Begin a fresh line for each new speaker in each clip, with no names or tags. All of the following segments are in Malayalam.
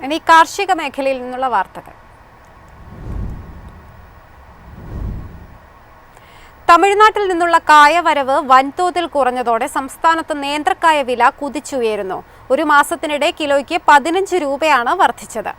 ഇനി കാർഷിക മേഖലയിൽ നിന്നുള്ള വാർത്തകൾ. തമിഴ്നാട്ടിൽ നിന്നുള്ള കായവരവ് വൻതോതിൽ കുറഞ്ഞതോടെ സംസ്ഥാനത്ത് നേന്ത്രക്കായ വില കുതിച്ചുയരുന്നു. ഒരു മാസത്തിനിടെ കിലോയ്ക്ക് 15 രൂപയാണ് വർദ്ധിച്ചത്.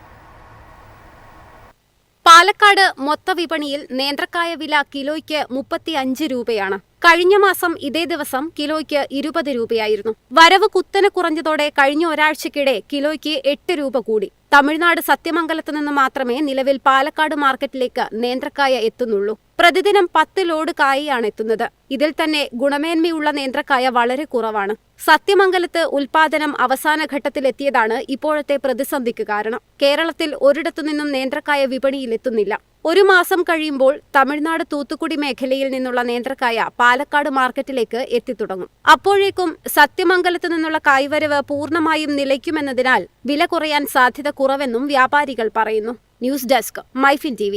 പാലക്കാട് മൊത്തവിപണിയിൽ നേന്ത്രക്കായ വില കിലോയ്ക്ക് 35 രൂപയാണ്. കഴിഞ്ഞ മാസം ഇതേ ദിവസം കിലോയ്ക്ക് 20 രൂപയായിരുന്നു. വരവ് കുത്തനെ കുറഞ്ഞതോടെ കഴിഞ്ഞ ഒരാഴ്ചക്കിടെ കിലോയ്ക്ക് 8 രൂപ കൂടി. തമിഴ്നാട് സത്യമംഗലത്ത് നിന്ന് മാത്രമേ നിലവിൽ പാലക്കാട് മാർക്കറ്റിലേക്ക് നേന്ത്രക്കായ എത്തുന്നുള്ളൂ. പ്രതിദിനം 10 ലോഡ് കായയാണ് എത്തുന്നത്. ഇതിൽ തന്നെ ഗുണമേന്മയുള്ള നേന്ത്രക്കായ വളരെ കുറവാണ്. സത്യമംഗലത്ത് ഉൽപാദനം അവസാന ഘട്ടത്തിലെത്തിയതാണ് ഇപ്പോഴത്തെ പ്രതിസന്ധിക്ക് കാരണം. കേരളത്തിൽ ഒരിടത്തുനിന്നും നേന്ത്രക്കായ വിപണിയിലെത്തുന്നില്ല. ഒരു മാസം കഴിയുമ്പോൾ തമിഴ്നാട് തൂത്തുക്കുടി മേഖലയിൽ നിന്നുള്ള നേന്ത്രക്കായ പാലക്കാട് മാർക്കറ്റിലേക്ക് എത്തിത്തുടങ്ങും. അപ്പോഴേക്കും സത്യമംഗലത്ത് നിന്നുള്ള കായ്വരവ് പൂർണ്ണമായും നിലയ്ക്കുമെന്നതിനാൽ വില കുറയാൻ സാധ്യത കുറവെന്നും വ്യാപാരികൾ പറയുന്നു. News desk MyFin TV.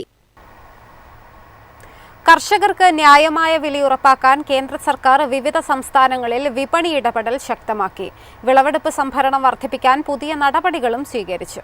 കർഷകർക്ക് ന്യായമായ വില ഉറപ്പാക്കാൻ കേന്ദ്ര സർക്കാർ വിവിധ സംസ്ഥാനങ്ങളിൽ വിപണി ഇടപെടൽ ശക്തമാക്കി. വിളവെടുപ്പ് സംഭരണം വർദ്ധിപ്പിക്കാൻ പുതിയ നടപടികളും സ്വീകരിച്ചു.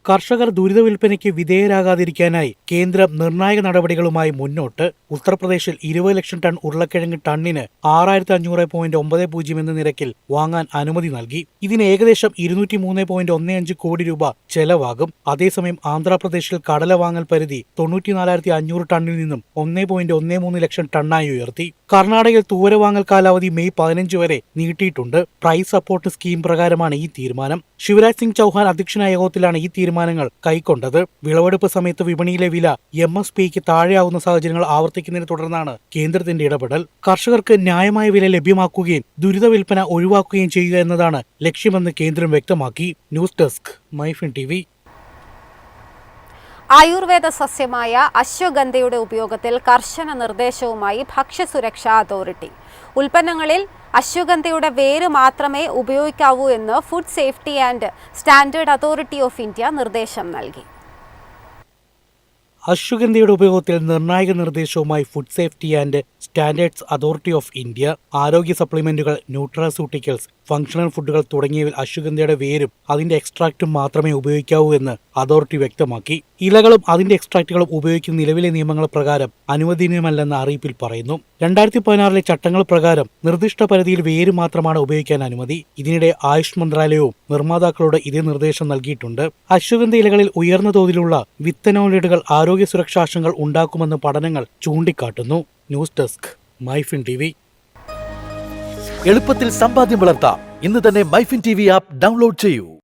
കർഷകർ ദുരിത വിൽപ്പനയ്ക്ക് വിധേയരാകാതിരിക്കാനായി കേന്ദ്രം നിർണായക നടപടികളുമായി മുന്നോട്ട്. ഉത്തർപ്രദേശിൽ 20 ലക്ഷം ടൺ ഉരുളക്കിഴങ്ങ് ടണ്ണിന് 6500.90 എന്ന നിരക്കിൽ വാങ്ങാൻ അനുമതി നൽകി. ഇതിന് ഏകദേശം 203.15 കോടി രൂപ ചെലവാകും. അതേസമയം ആന്ധ്രാപ്രദേശിൽ കടല വാങ്ങൽ പരിധി 94,500 ടണ്ണിൽ നിന്നും 1.13 ലക്ഷം ടണ്ണായി ഉയർത്തി. കർണാടകയിൽ തൂവര വാങ്ങൽ കാലാവധി മെയ് 15 വരെ നീട്ടിയിട്ടുണ്ട്. പ്രൈസ് സപ്പോർട്ട് സ്കീം പ്രകാരമാണ് ഈ തീരുമാനം. ശിവരാജ് സിംഗ് ചൌഹാൻ അധ്യക്ഷനായ യോഗത്തിലാണ് ഈ തീരുമാനങ്ങൾ കൈക്കൊണ്ടത്. വിളവെടുപ്പ് സമയത്ത് വിപണിയിലെ വില MSPക്ക് താഴെയാവുന്ന സാഹചര്യങ്ങൾ ആവർത്തിക്കുന്നതിനെ തുടർന്നാണ് കേന്ദ്രത്തിന്റെ ഇടപെടൽ. കർഷകർക്ക് ന്യായമായ വില ലഭ്യമാക്കുകയും ദുരിത വിൽപ്പന ഒഴിവാക്കുകയും ചെയ്യുക എന്നതാണ് ലക്ഷ്യമെന്ന് കേന്ദ്രം വ്യക്തമാക്കി. News desk MyFin TV.
Ayurveda സസ്യമായ അശ്വഗന്ധയുടെ ഉപയോഗത്തിൽ കർശന നിർദ്ദേശവുമായി ഭക്ഷ്യസുരക്ഷാ അതോറിറ്റി. ഉൽപ്പന്നങ്ങളിൽ അശ്വഗന്ധയുടെ വേര് മാത്രമേ ഉപയോഗിക്കാവൂ എന്ന് food safety and standard authority of India നിർദ്ദേശം നൽകി.
അശ്വഗന്ധയുടെ ഉപയോഗത്തിൽ നിർണായക നിർദ്ദേശവുമായി food safety and standards authority of India. ആരോഗ്യ സപ്ലിമെന്റുകൾ, ന്യൂട്രാസ്യൂട്ടിക്കൽസ്, ഫംഗ്ഷണൽ ഫുഡുകൾ തുടങ്ങിയവയിൽ അശ്വഗന്ധയുടെ വേരും അതിന്റെ എക്സ്ട്രാക്റ്റും മാത്രമേ ഉപയോഗിക്കാവൂ എന്ന് അതോറിറ്റി വ്യക്തമാക്കി. ഇലകളും അതിന്റെ എക്സ്ട്രാക്റ്റുകളും ഉപയോഗിക്കുന്ന നിലവിലെ നിയമങ്ങൾ പ്രകാരം അനുവദനീയമല്ലെന്ന് അറിയിപ്പിൽ പറയുന്നു. 2016 ചട്ടങ്ങൾ പ്രകാരം നിർദ്ദിഷ്ട പരിധിയിൽ വേര് മാത്രമാണ് ഉപയോഗിക്കാൻ അനുമതി. ഇതിനിടെ ആയുഷ് മന്ത്രാലയവും നിർമ്മാതാക്കളോട് ഇതേ നിർദ്ദേശം നൽകിയിട്ടുണ്ട്. അശ്വഗന്ധ ഇലകളിൽ ഉയർന്ന തോതിലുള്ള വിത്തനോയിഡുകൾ ആരോഗ്യ സുരക്ഷാശങ്കകൾ ഉണ്ടാക്കുമെന്ന് പഠനങ്ങൾ ചൂണ്ടിക്കാട്ടുന്നു. News desk MyFin TV.
എളുപ്പത്തിൽ സമ്പാദ്യം വളർത്താം. ഇന്ന് തന്നെ മൈഫിൻ TV ആപ്പ് ഡൗൺലോഡ് ചെയ്യൂ.